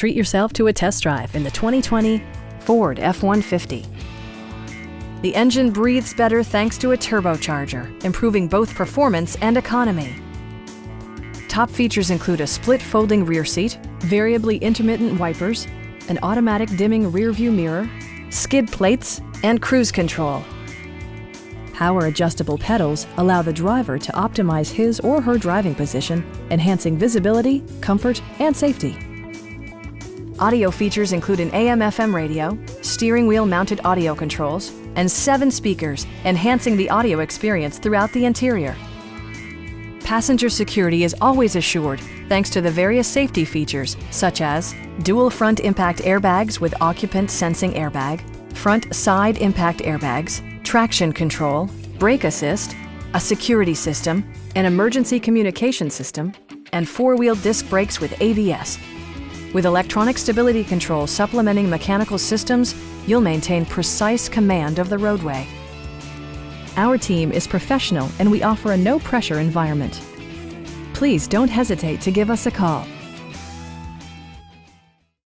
treat yourself to a test drive in the 2020 Ford F-150. The engine breathes better thanks to a turbocharger, improving both performance and economy. Top features include a split folding rear seat, variably intermittent wipers, an automatic dimming rear-view mirror, skid plates, and cruise control. Power adjustable pedals allow the driver to optimize his or her driving position, enhancing visibility, comfort, and safety. Audio features include an AM/FM radio, steering wheel mounted audio controls, and 7 speakers, enhancing the audio experience throughout the interior. Passenger security is always assured thanks to the various safety features such as dual front impact airbags with occupant sensing airbag, front side impact airbags, traction control, brake assist, a security system, an emergency communication system, and 4-wheel disc brakes with ABS. With electronic stability control supplementing mechanical systems, you'll maintain precise command of the roadway. Our team is professional and we offer a no-pressure environment. Please don't hesitate to give us a call.